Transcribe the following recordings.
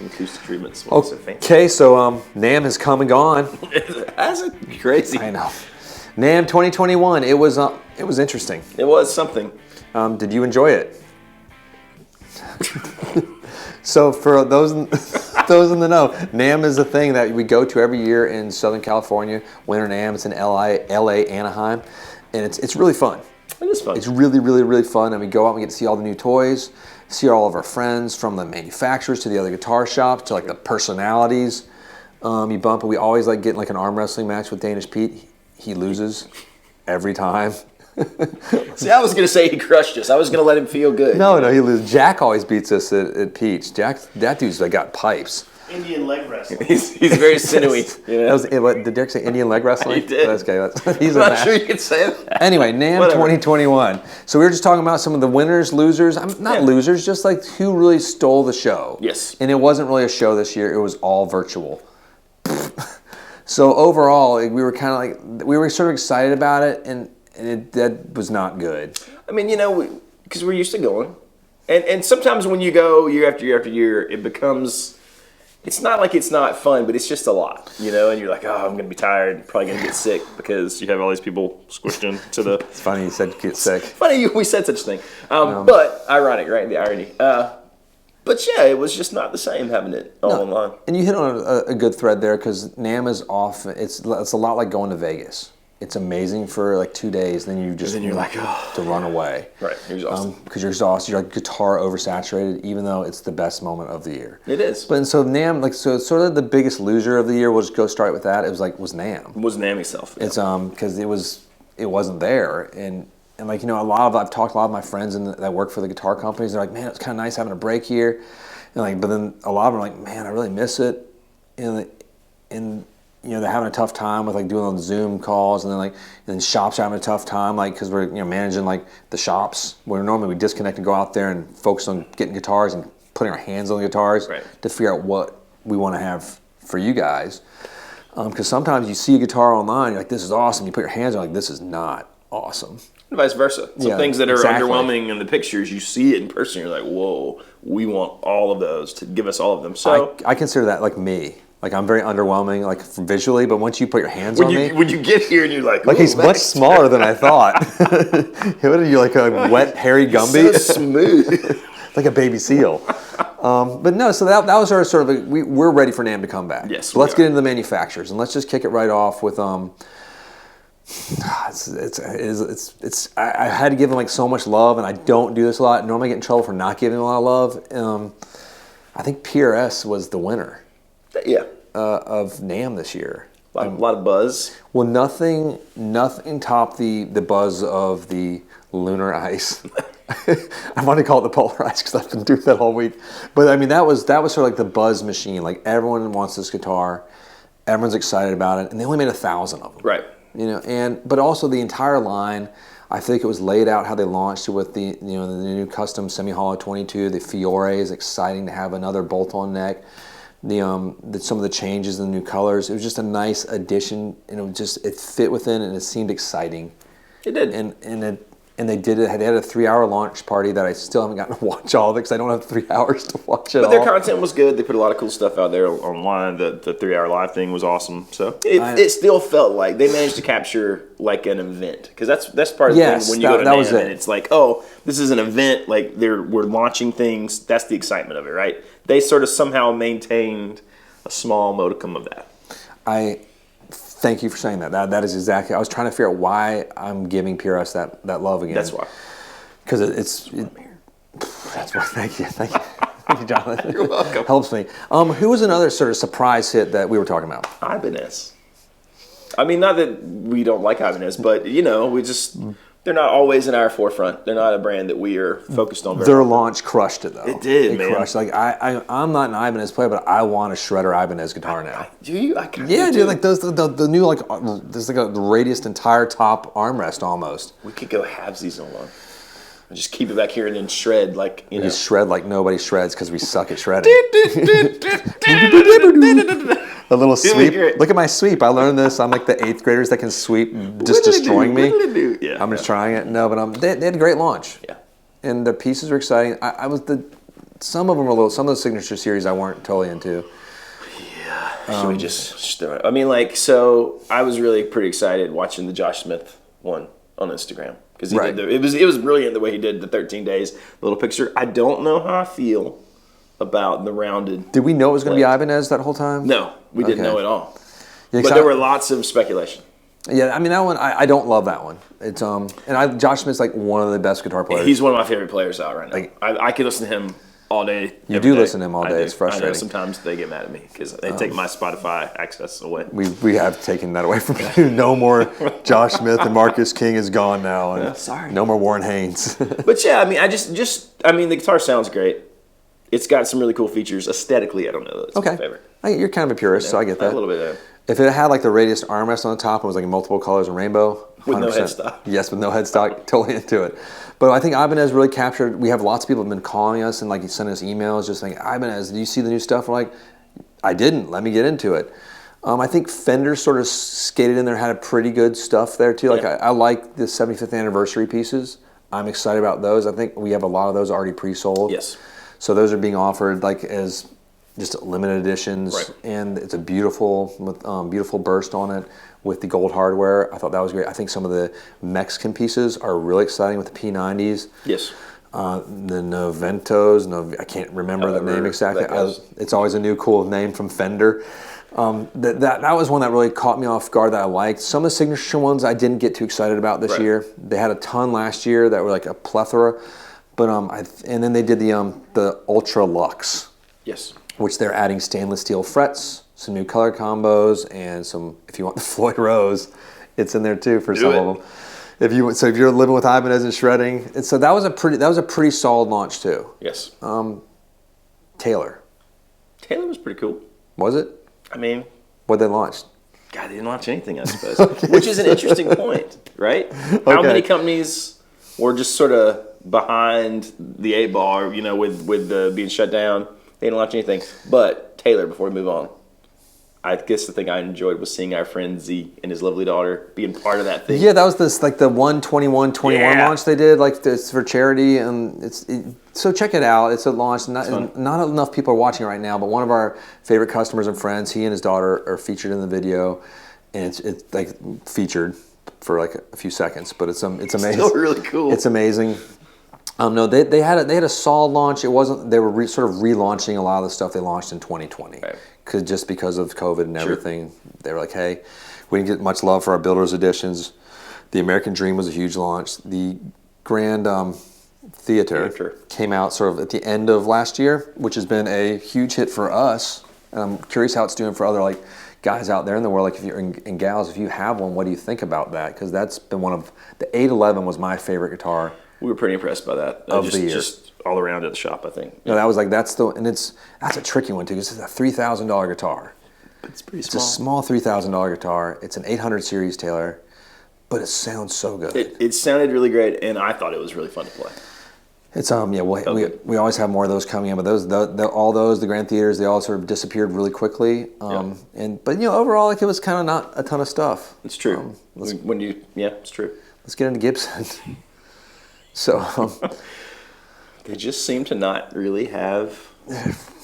Acoustic treatments. So fancy. Okay, so NAMM has come and gone. Has it? Crazy. I know. NAMM 2021. It was interesting. It was something. Did you enjoy it? So for those in the know, NAMM is a thing that we go to every year in Southern California. Winter NAMM. It's in LA, Anaheim, and it's really fun. It is fun. It's really, really, really fun, and we go out and we get to see all the new toys, see all of our friends from the manufacturers to the other guitar shops to like the personalities. You bump, and we always like getting like an arm wrestling match with Danish Pete. He loses every time. See, I was going to say he crushed us. I was going to let him feel good. No, he loses. Jack always beats us at Pete's. That dude's like got pipes. Indian leg wrestling. He's very sinewy. You know? Did Derek say Indian leg wrestling? He did. That's okay. He's I'm not sure you could say that. Anyway, NAMM 2021. So we were just talking about some of the winners, losers. Not losers, just like who really stole the show. Yes. And it wasn't really a show this year. It was all virtual. So overall, we were kind of like, we were sort of excited about it, and that was not good. I mean, because we're used to going. And sometimes when you go year after year after year, it becomes, it's not like it's not fun, but it's just a lot, and you're like, oh, I'm going to be tired, probably going to get sick because you have all these people squished into the... It's funny you said get sick. Funny we said such a thing. But ironic, right? The irony. But yeah, it was just not the same having it all online. And you hit on a good thread there because NAMM is often, it's a lot like going to Vegas. It's amazing for like 2 days, then you're like, oh, to run away. Right, you're exhausted. Because you're exhausted, you're like guitar oversaturated, even though it's the best moment of the year. It is. But and so NAMM, so it's sort of the biggest loser of the year. We'll just go start with that. It was NAMM. It was NAMM itself. Yeah. It's because it wasn't there, and like I've talked to a lot of my friends that work for the guitar companies. They're like, man, it's kind of nice having a break here, and but then a lot of them are like, man, I really miss it, and they're having a tough time with like doing on Zoom calls, and then shops are having a tough time, because we're managing like the shops where normally we disconnect and go out there and focus on getting guitars and putting our hands on the guitars to figure out what we want to have for you guys. Because sometimes you see a guitar online, you're like, this is awesome. You put your hands on, like, this is not awesome. And vice versa. Some things that are underwhelming in the pictures, you see it in person, you're like, whoa, we want all of those, to give us all of them. So I consider that like me. Like, I'm very underwhelming, like visually, but once you put your hands on me, when you get here and you're like he's much smaller than I thought. What are you, like a wet hairy Gumby? So smooth, like a baby seal. But no, so that was our sort of we're ready for NAMM to come back. Yes, so let's get into the manufacturers, and let's just kick it right off with I had to give them like so much love, and I don't do this a lot. Normally I get in trouble for not giving them a lot of love. I think PRS was the winner. Yeah. Of NAMM this year. A lot of buzz. Well, nothing topped the buzz of the lunar ice. I want to call it the polar ice because I've been doing that all week. But I mean, that was sort of like the buzz machine. Like, everyone wants this guitar, everyone's excited about it, and they only made 1,000 of them. Right. But also the entire line. I think it was laid out how they launched it with the the new custom semi-hollow 22. The Fiore is exciting to have another bolt-on neck. Some of the changes in the new colors. It was just a nice addition, and it fit within, and it seemed exciting. It did. And they did it. They had a 3-hour launch party that I still haven't gotten to watch all of it because I don't have 3 hours to watch it all. But their content was good. They put a lot of cool stuff out there online. The 3-hour live thing was awesome. So it still felt like they managed to capture like an event, because that's part of the thing when you go to NAMM, and it's like, oh, this is an event. Like, we're launching things. That's the excitement of it, right? They sort of somehow maintained a small modicum of that. I thank you for saying that. That is exactly. I was trying to figure out why I'm giving PRS that love again. That's why. Because that's why. Thank you, thank you, Jonathan. You're welcome. Helps me. Who was another sort of surprise hit that we were talking about? Ibanez. I mean, not that we don't like Ibanez, but we just. They're not always in our forefront. They're not a brand that we are focused on. Their launch crushed it, though. It did, man. Crushed. Like, I'm not an Ibanez player, but I want a Shredder Ibanez guitar now. Do you? Yeah, dude. Like the new there's like the radiused entire top armrest almost. We could go halvesies on one. And just keep it back here and then shred like We just shred like nobody shreds because we suck at shredding. A little sweep. Look at my sweep. I learned this. I'm like the 8th graders that can sweep, just destroying me. I'm just trying it. No, but they had a great launch. Yeah. And the pieces were exciting. I was the some of them are some of the signature series I weren't totally into. Yeah. Should we just throw it? I mean, like, so I was really pretty excited watching the Josh Smith one on Instagram. Because it was brilliant the way he did the 13 days, the little picture. I don't know how I feel about the rounded. Did we know it was going to be Ibanez that whole time? No, we didn't know at all. Yeah, but there were lots of speculation. Yeah, I mean that one. I don't love that one. It's Josh Smith's like one of the best guitar players. He's one of my favorite players out right now. Like, I could listen to him all day. You do listen to him all day. It's frustrating. I know sometimes they get mad at me because they take my Spotify access away. We have taken that away from you. No more Josh Smith and Marcus King is gone now. And sorry. No more Warren Haynes. But yeah, I mean, I mean, the guitar sounds great. It's got some really cool features. Aesthetically, I don't know. It's my favorite. You're kind of a purist, so I get that. A little bit. If it had like the radius armrest on the top and was like in multiple colors and rainbow, 100%. With no headstock. Yes, with no headstock, totally into it. But I think Ibanez really captured. We have lots of people have been calling us and like sending us emails just saying, Ibanez, do you see the new stuff? We're like, I didn't. Let me get into it. I think Fender sort of skated in there, had a pretty good stuff there too. Like I like the 75th anniversary pieces. I'm excited about those. I think we have a lot of those already pre-sold. Yes. So those are being offered like as just limited editions, right. And it's a beautiful burst on it with the gold hardware. I thought that was great. I think some of the Mexican pieces are really exciting with the P90s. Yes. The Noventos, I can't remember the name exactly. It's always a new cool name from Fender. That was one that really caught me off guard that I liked. Some of the signature ones I didn't get too excited about this year. They had a ton last year that were like a plethora, but and then they did the Ultra Luxe. Yes. Which they're adding stainless steel frets, some new color combos, and some, if you want the Floyd Rose, it's in there too for some of them. If you're living with Ibanez and shredding, so that was a pretty solid launch too. Yes. Taylor was pretty cool. Was it? I mean, what they launched? God, they didn't launch anything, I suppose. Which is an interesting point, right? How many companies were just sort of behind the 8-ball, with the being shut down? They didn't launch anything. But Taylor, before we move on, I guess the thing I enjoyed was seeing our friend Z and his lovely daughter being part of that thing. Yeah, that was the 1/21/21 launch they did, like it's for charity, and so check it out. It's a launch. Not enough people are watching it right now, but one of our favorite customers and friends, he and his daughter are featured in the video, and it's like featured for like a few seconds, but it's amazing. Still really cool. It's amazing. No, they had a solid launch. It wasn't. They were sort of relaunching a lot of the stuff they launched in 2020, because of COVID and everything. They were like, hey, we didn't get much love for our Builders editions. The American Dream was a huge launch. The Grand Theater came out sort of at the end of last year, which has been a huge hit for us. And I'm curious how it's doing for other like guys out there in the world. Like if you're and gals, if you have one, what do you think about that? Because that's been one of the 811 was my favorite guitar. We were pretty impressed by that. Just all around at the shop, I think. No, that was like that's a tricky one too because it's a $3,000 guitar. But it's pretty small. It's a small $3,000 guitar. It's an 800 series Taylor, but it sounds so good. It sounded really great, and I thought it was really fun to play. It's we always have more of those coming in, but the Grand Theaters, they all sort of disappeared really quickly. But overall, like it was kind of not a ton of stuff. It's true. It's true. Let's get into Gibson. So they just seem to not really have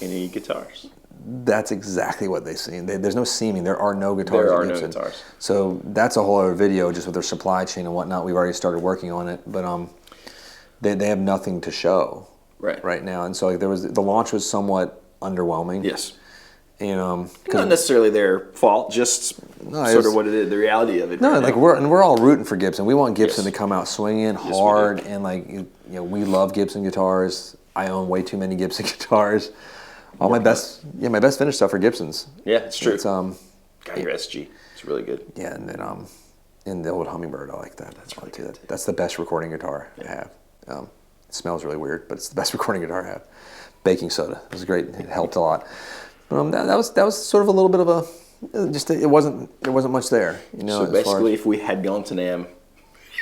any guitars. That's exactly what they seem. There's no seeming. There are no guitars. There are no guitars. So that's a whole other video just with their supply chain and whatnot. We've already started working on it, but they have nothing to show right now. And so like the launch was somewhat underwhelming. Yes. And not necessarily their fault, just sort of what it is, the reality of it. No, like we're all rooting for Gibson. We want Gibson to come out swinging hard, and like we love Gibson guitars. I own way too many Gibson guitars. All my best vintage stuff are Gibsons. Yeah, it's true. It's got your SG. It's really good. Yeah, and then and the old Hummingbird, I like that. That's really too. That's the best recording guitar I have. It smells really weird, but it's the best recording guitar I have. Baking soda. It was great. It helped a lot. That was sort of a little bit of there wasn't much there. So basically, if we had gone to NAMM,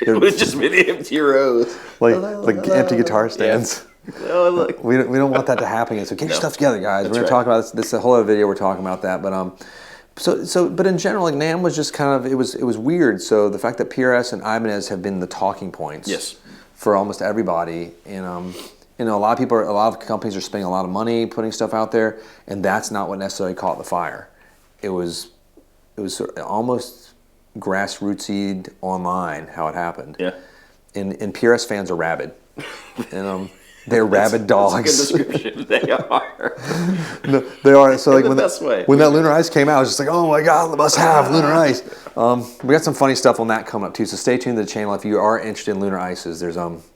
it would have just been empty rows, like empty guitar stands. Yeah. Oh look, we don't want that to happen. So get your stuff together, guys. We're gonna talk about this. This is a whole other video. We're talking about that, but but in general, like NAMM was just kind of it was weird. So the fact that PRS and Ibanez have been the talking points, for almost everybody, and You know, a lot of companies are spending a lot of money putting stuff out there, and that's not what necessarily caught the fire. It was sort of almost grassrootsy online how it happened. Yeah. And PRS fans are rabid, and they're rabid dogs. That's a good description. They are. No, they are. So like when that Lunar Ice came out, I was just like, oh my god, I must have Lunar Ice. We got some funny stuff on that coming up too. So stay tuned to the channel if you are interested in Lunar Ices. We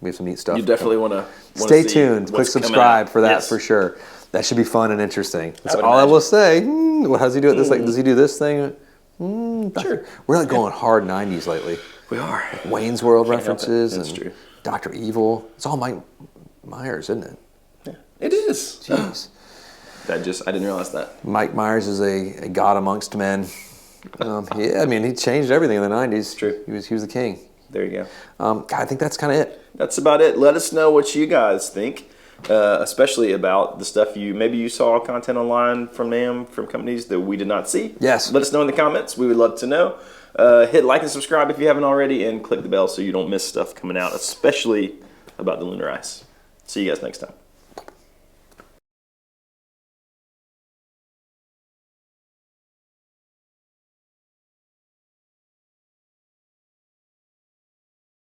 have some neat stuff. You definitely want to stay tuned. Click subscribe for that for sure. That should be fun and interesting. That's all I will say. How does he do it? This does he do this thing? Sure. We're like going hard 90s lately. We are. Like Wayne's World references That's and true. Dr. Evil. It's all Mike Myers, isn't it? Yeah, it is. Jeez. I didn't realize that. Mike Myers is a god amongst men. Yeah, I mean, he changed everything in the 90s. True. He was the king. There you go. God, I think that's kind of it. That's about it. Let us know what you guys think, especially about the stuff maybe you saw content online from NAMM, from companies that we did not see. Yes. Let us know in the comments. We would love to know. Hit like and subscribe if you haven't already, and click the bell so you don't miss stuff coming out, especially about the Lunar Ice. See you guys next time.